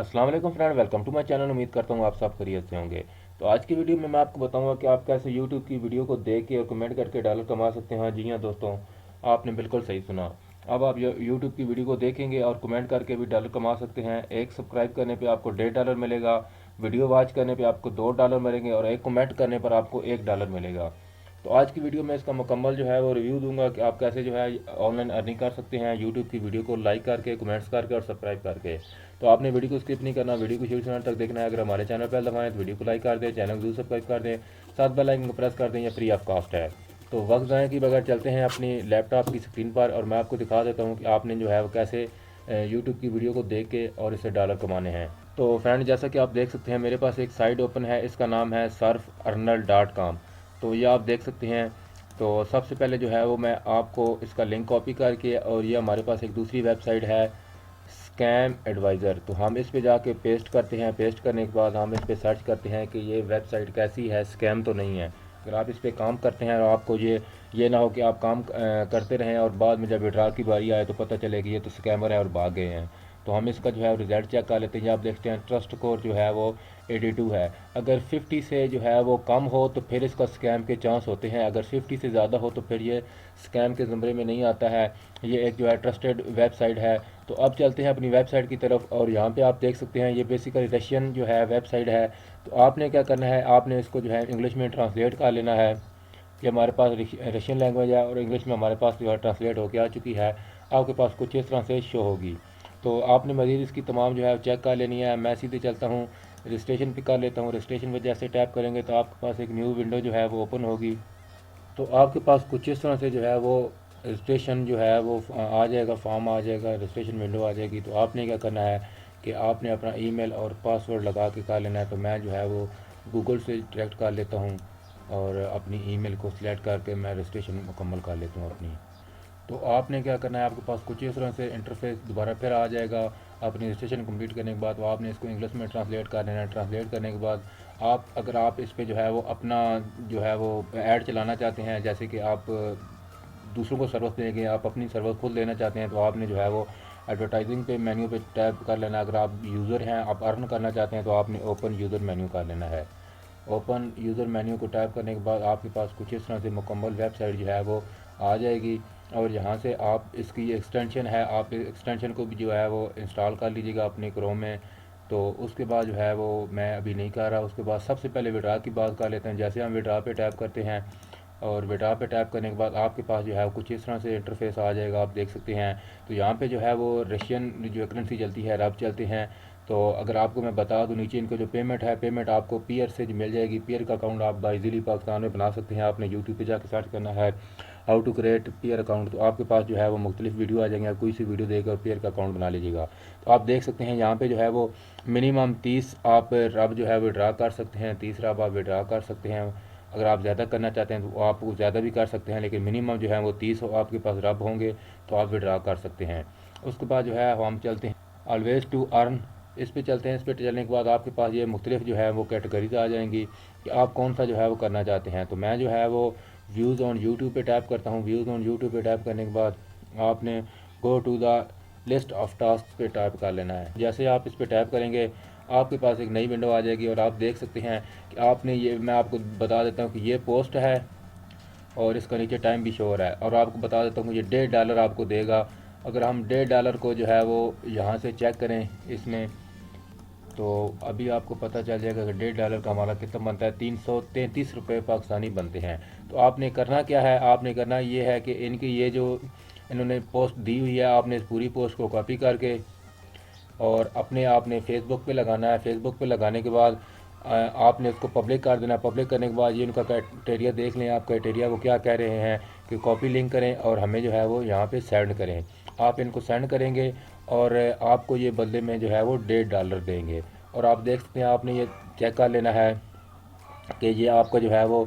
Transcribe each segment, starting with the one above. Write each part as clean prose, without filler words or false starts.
अस्सलाम वालेकुम friend, welcome to my channel. उम्मीद करता हूँ आप सब खैरियत से होंगे। तो आज की वीडियो में मैं आपको बताऊंगा कि आप कैसे यूट्यूब की वीडियो को देख के और कमेंट करके डॉलर कमा सकते हैं। जी हाँ दोस्तों, आपने बिल्कुल सही सुना। अब आप यूट्यूब की वीडियो को देखेंगे और कमेंट करके भी डॉलर कमा सकते हैं। एक सब्सक्राइब करने पे आपको $1.5 मिलेगा, वीडियो वॉच करने पे आपको $2 मिलेंगे और एक कमेंट करने पर आपको $1 मिलेगा। तो आज की वीडियो में इसका मुकम्मल जो है वो रिव्यू दूंगा कि आप कैसे जो है ऑनलाइन अर्निंग कर सकते हैं यूट्यूब की वीडियो को लाइक करके, कमेंट्स करके और सब्सक्राइब करके। तो आपने वीडियो को स्किप नहीं करना, वीडियो को शुरू से अंत तक देखना है। अगर हमारे चैनल पर दफा है तो वीडियो को लाइक कर दें, चैनल को जरूर सब्सक्राइब कर दें, साथ बेल आइकन को प्रेस कर दें। यह फ्री ऑफ कॉस्ट है। तो वक्त ज़ाया किए बगैर चलते हैं अपनी लैपटॉप की स्क्रीन पर और मैं आपको दिखा देता हूँ कि आपने जो है वो कैसे यूट्यूब की वीडियो को देख के और इससे डॉलर कमाने हैं। तो फ्रेंड, जैसा कि आप देख सकते हैं मेरे पास एक साइट ओपन है, इसका नाम है surfarnal.com। तो ये आप देख सकते हैं। तो सबसे पहले जो है वो मैं आपको इसका लिंक कॉपी करके, और ये हमारे पास एक दूसरी वेबसाइट है स्कैम एडवाइज़र, तो हम इस पे जाके पेस्ट करते हैं। पेस्ट करने के बाद हम इस पे सर्च करते हैं कि ये वेबसाइट कैसी है, स्कैम तो नहीं है। अगर आप इस पे काम करते हैं और आपको ये ना हो कि आप काम करते रहें और बाद में जब विड्रॉल की बारी आए तो पता चले कि ये तो स्कैमर है और भाग गए हैं। तो हम इसका जो है रिज़ल्ट चेक कर लेते हैं। ये आप देखते हैं ट्रस्ट स्कोर जो है वो 82 है। अगर 50 से जो है वो कम हो तो फिर इसका स्कैम के चांस होते हैं, अगर 50 से ज़्यादा हो तो फिर ये स्कैम के ज़मरे में नहीं आता है। ये एक जो है ट्रस्टेड वेबसाइट है। तो अब चलते हैं अपनी वेबसाइट की तरफ, और यहाँ पे आप देख सकते हैं ये बेसिकली रशियन जो है वेबसाइट है। तो आपने क्या करना है, आपने इसको जो है इंग्लिश में ट्रांसलेट कर लेना है। ये हमारे पास रशियन लैंग्वेज है और इंग्लिश में हमारे पास जो है ट्रांसलेट होकर आ चुकी है। आपके पास कुछ इस तरह से शो होगी। तो आपने मज़ीद इसकी तमाम जो है चेक कर लेनी है। मैं सीधे चलता हूँ रजिस्ट्रेशन पे कर लेता हूँ। रजिस्ट्रेशन पे जैसे टैप करेंगे तो आपके पास एक न्यू विंडो जो है वो ओपन होगी। तो आपके पास कुछ इस तरह से जो है वो रजिस्ट्रेशन जो है वो आ जाएगा, फॉर्म आ जाएगा, रजिस्ट्रेशन विंडो आ जाएगी। तो आपने क्या करना है कि आपने अपना ईमेल और पासवर्ड लगा के कर लेना है। तो मैं जो है वो गूगल से डायरेक्ट कर लेता हूँ और अपनी ईमेल को सिलेक्ट करके मैं रजिस्ट्रेशन मुकम्मल कर लेता हूँ अपनी। तो आपने क्या करना है, आपके पास कुछ इस तरह से इंटरफेस दोबारा फिर आ जाएगा। अपनी रजिस्ट्रेशन कंप्लीट करने के बाद तो आपने इसको इंग्लिश में ट्रांसलेट कर लेना है। ट्रांसलेट करने के बाद अगर आप इस पे जो है वो अपना जो है वो ऐड चलाना चाहते हैं, जैसे कि आप दूसरों को सर्विस देंगे, आप अपनी सर्विस खुद लेना चाहते हैं, तो आपने जो है वो एडवर्टाइजिंग पे मेन्यू पे टैप कर लेना है। अगर आप यूज़र हैं, आप अर्न करना चाहते हैं, तो आपने ओपन यूज़र मेन्यू कर लेना है। ओपन यूज़र मेन्यू को टैप करने के बाद आपके पास कुछ इस तरह से मुकम्मल वेबसाइट जो है वो आ जाएगी। और यहाँ से आप इसकी एक्सटेंशन है, आप एक्सटेंशन को भी जो है वो इंस्टॉल कर लीजिएगा अपने क्रोम में। तो उसके बाद जो है वो मैं अभी नहीं कर रहा। उसके बाद सबसे पहले विड्रा की बात कर लेते हैं। जैसे हम विड्रा पे टैप करते हैं और विड्रा पे टैप करने के बाद आपके पास जो है कुछ इस तरह से इंटरफेस आ जाएगा, आप देख सकते हैं। तो यहाँ पे जो है वो रशियन जो करेंसी चलती है, रब चलते हैं। तो अगर आपको मैं बता दूं, नीचे इनको जो पेमेंट है, पेमेंट आपको पीयर से जो मिल जाएगी। पीयर का अकाउंट आप बाइजीली पाकिस्तान में बना सकते हैं। आपने यूट्यूब पे जाकर सर्च करना है how to create peer account, तो आपके पास जो है वो मुख्तलिफ वीडियो आ जाएंगे। आप कोई सी वीडियो देखकर पीयर का अकाउंट बना लीजिएगा। तो आप देख सकते हैं यहाँ पे जो है वो मिनिमम 30 आप रब जो है विड्रा कर सकते हैं। 30 रब आप विड्रा कर सकते हैं। अगर आप ज़्यादा करना चाहते हैं तो आप ज़्यादा भी कर सकते हैं, लेकिन मिनिमम जो है वो 30 आपके पास रब होंगे तो आप विड्रा कर सकते हैं। उसके बाद जो है हम चलते हैं ऑलवेज़ टू अर्न, इस पे चलते हैं। इस पे चलने के बाद आपके पास ये मुख्तलिफ जो है वो कैटेगरीज आ जाएंगी कि आप कौन सा जो है वो करना चाहते हैं। तो मैं जो है वो व्यूज़ ऑन यूट्यूब पे टैप करता हूँ। व्यूज़ ऑन यूट्यूब पे टैप करने के बाद आपने go to the list of task पे टैप कर लेना है। जैसे आप इस पे टैप करेंगे आपके पास एक नई विंडो आ जाएगी और आप देख सकते हैं कि आपने ये, मैं आपको बता देता हूँ कि ये पोस्ट है और इसका नीचे टाइम भी शो हो रहा है। और आपको बता देता हूँ ये $1.5 आपको देगा। अगर हम $1.5 को जो है वो यहाँ से चेक करें इसमें, तो अभी आपको पता चल जाएगा कि $1.5 का हमारा कितना बनता है, 333 रुपये पाकिस्तानी बनते हैं। तो आपने करना क्या है, आपने करना ये है कि इनकी ये जो इन्होंने पोस्ट दी हुई है, आपने इस पूरी पोस्ट को कॉपी करके और अपने आपने फेसबुक पे लगाना है। फेसबुक पे लगाने के बाद आपने उसको पब्लिक कर देना। पब्लिक करने के बाद ये उनका क्राइटेरिया देख लें, आप क्राइटेरिया वो क्या कह रहे हैं कि कॉपी लिंक करें और हमें जो है वो यहाँ पे सेंड करें। आप इनको सेंड करेंगे और आपको ये बदले में जो है वो $1.5 देंगे। और आप देख सकते हैं, आपने ये चेक कर लेना है कि ये आपका जो है वो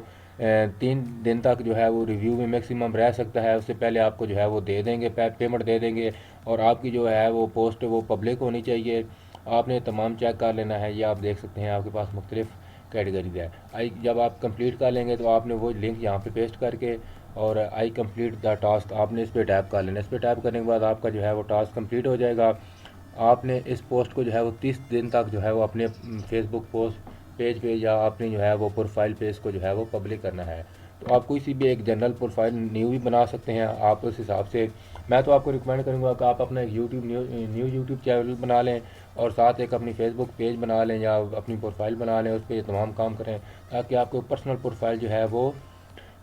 3 दिन तक जो है वो रिव्यू में मैक्सिमम रह सकता है। उससे पहले आपको जो है वो दे देंगे, पेमेंट दे देंगे। और आपकी जो है वो पोस्ट वो पब्लिक होनी चाहिए। आपने तमाम चेक कर लेना है। ये आप देख सकते हैं आपके पास मुख्तलिफ कैटेगरीज है। जब आप कंप्लीट कर लेंगे तो आपने वो लिंक यहाँ पे पेस्ट करके और आई कंप्लीट द टास्क आपने इस पर टैप कर लेना। इस पर टैप करने के बाद आपका जो है वो टास्क कंप्लीट हो जाएगा। आपने इस पोस्ट को जो है वो 30 दिन तक जो है वो अपने फेसबुक पोस्ट पेज पे या अपनी जो है वो प्रोफाइल पेज को जो है वो पब्लिक करना है। तो आप किसी भी एक जनरल प्रोफाइल न्यू भी बना सकते हैं। आप उस हिसाब से, मैं तो आपको रिकमेंड करूँगा कि आप अपना एक यूट्यूब न्यू यूट्यूब चैनल बना लें और साथ एक अपनी फेसबुक पेज बना लें या अपनी प्रोफाइल बना लें, उस पर ये तमाम काम करें ताकि आपको पर्सनल प्रोफाइल जो है वो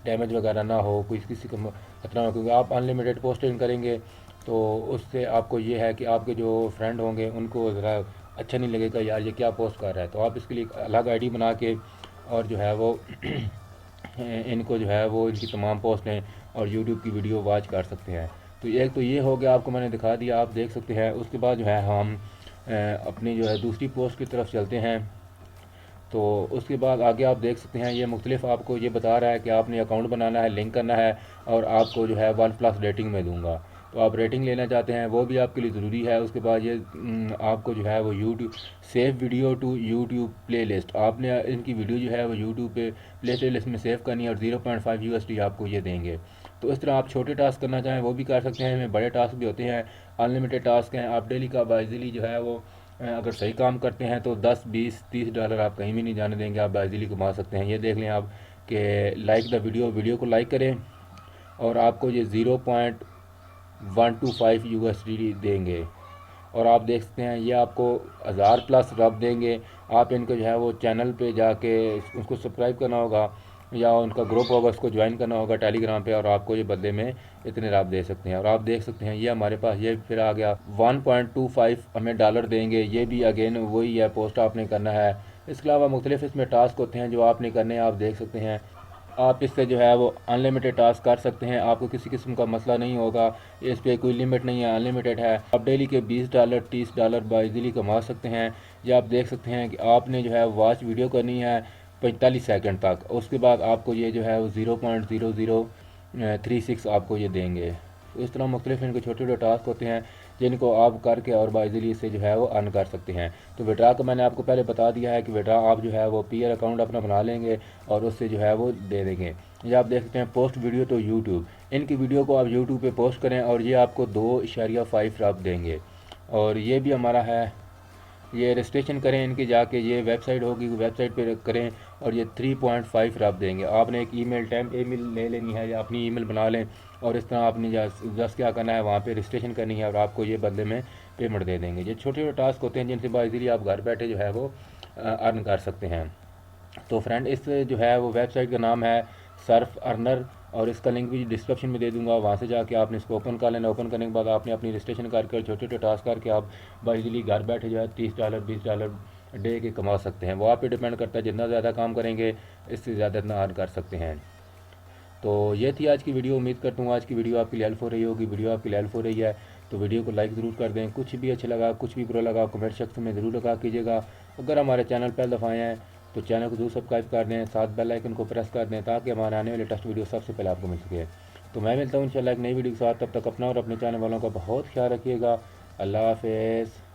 डैमेज वगैरह ना हो, कोई किसी को खतरा ना हो। क्योंकि आप अनलिमिटेड पोस्टिंग करेंगे तो उससे आपको ये है कि आपके जो फ्रेंड होंगे उनको ज़रा अच्छा नहीं लगेगा, यार ये क्या पोस्ट कर रहा है। तो आप इसके लिए एक अलग आईडी बना के और जो है वो इनको जो है वो इनकी तमाम पोस्टें और यूट्यूब की वीडियो वॉच कर सकते हैं। तो एक तो ये हो गया, आपको मैंने दिखा दिया, आप देख सकते हैं। उसके बाद जो है हम अपनी जो है दूसरी पोस्ट की तरफ चलते हैं। तो उसके बाद आगे आप देख सकते हैं ये मुख्तलिफ आपको ये बता रहा है कि आपने अकाउंट बनाना है, लिंक करना है और आपको जो है 1+ रेटिंग में दूंगा। तो आप रेटिंग लेना चाहते हैं वो भी आपके लिए ज़रूरी है। उसके बाद ये आपको जो है वो YouTube save video to YouTube playlist, आपने इनकी वीडियो जो है वो यूट्यूब पे प्लेलिस्ट में सेव करनी है और 0.5 USD आपको ये देंगे। तो इस तरह आप छोटे टास्क करना चाहें वो भी कर सकते हैं, हमें बड़े टास्क भी होते हैं, अनलिमिटेड टास्क हैं। आप डेली का बाइजली जो है वो अगर सही काम करते हैं तो 10, 20, $30 आप कहीं भी नहीं जाने देंगे, आप बाइजली कमा सकते हैं। ये देख लें आप कि लाइक द वीडियो को लाइक करें और आपको ये 0.125 USD देंगे। और आप देख सकते हैं ये आपको 1000+ रब देंगे। आप इनको जो है वो चैनल पे जाके उसको सब्सक्राइब करना होगा या उनका ग्रुप होगा उसको ज्वाइन करना होगा टेलीग्राम पे, और आपको ये बदले में इतने रब दे सकते हैं। और आप देख सकते हैं ये हमारे पास ये फिर आ गया 1.25 हमें डॉलर देंगे। ये भी अगेन वही है, पोस्ट आपने करना है। इसके अलावा मुख्तलिफ इसमें टास्क होते हैं जो आपने करने हैं, आप देख सकते हैं। आप इससे जो है वो अनलिमिटेड टास्क कर सकते हैं, आपको किसी किस्म का मसला नहीं होगा, इस पर कोई लिमिट नहीं है, अनलिमिटेड है। आप डेली के $20, $30 बाइजली कमा सकते हैं। ये आप देख सकते हैं कि आपने जो है वॉच वीडियो करनी है 45 सेकंड तक, उसके बाद आपको ये जो है वो 0.0036 आपको ये देंगे। तो इस तरह मुख्तलिफ इनके छोटे छोटे टास्क होते हैं जिनको आप करके और बाइजली से जो है वो अर्न कर सकते हैं। तो विड्रा का मैंने आपको पहले बता दिया है कि विड्रा आप जो है वो पीयर अकाउंट अपना बना लेंगे और उससे जो है वो दे देंगे। ये आप देख सकते हैं पोस्ट वीडियो तो यूट्यूब, इनकी वीडियो को आप यूट्यूब पे पोस्ट करें और ये आपको 2.5 रब देंगे। और ये भी हमारा है, ये रजिस्ट्रेशन करें इनकी जाके, ये वेबसाइट होगी वेबसाइट पे करें और ये 3.5 रब देंगे। आपने एक ईमेल ले लेनी है या अपनी ईमेल बना लें और इस तरह आपने जस्ट क्या करना है वहाँ पे रजिस्ट्रेशन करनी है और आपको ये बदले में पेमेंट दे देंगे। ये छोटे छोटे टास्क होते हैं जिनसे बाइजली आप घर बैठे जो है वो अर्न कर सकते हैं। तो फ्रेंड इस जो है वो वेबसाइट का नाम है सर्फ अर्नर और इसका लिंक भी डिस्क्रिप्शन में दे दूंगा, वहाँ से जाके आपने इसको ओपन कर लेना। ओपन करने के बाद आपने अपनी रजिस्ट्रेशन करके छोटे छोटे टास्क करके आप बाइजली घर बैठे जो है $30, $20 डे के कमा सकते हैं। वो आप पे डिपेंड करता है, जितना ज़्यादा काम करेंगे इससे ज़्यादा इतना अर्न कर सकते हैं। तो ये थी आज की वीडियो, उम्मीद करता हूँ आज की वीडियो आपके लिए हेल्प हो रही होगी। वीडियो आपके लिए हेल्प हो रही है तो वीडियो को लाइक ज़रूर कर दें। कुछ भी अच्छा लगा कुछ भी बुरा लगा कमेंट सेक्शन में ज़रूर लगा कीजिएगा। अगर हमारे चैनल पहले दफ़ा आए हैं तो चैनल को ज़रूर सब्सक्राइब कर दें, साथ बेल आइकन को प्रेस कर दें ताकि हमारे आने वाले लेटेस्ट वीडियो सबसे पहले आपको मिल सके। तो मैं मिलता हूँ इंशाल्लाह एक नई वीडियो के साथ, तब तक अपना और अपने चैनल वालों का बहुत ख्याल रखिएगा। अल्लाह हाफ़िज़।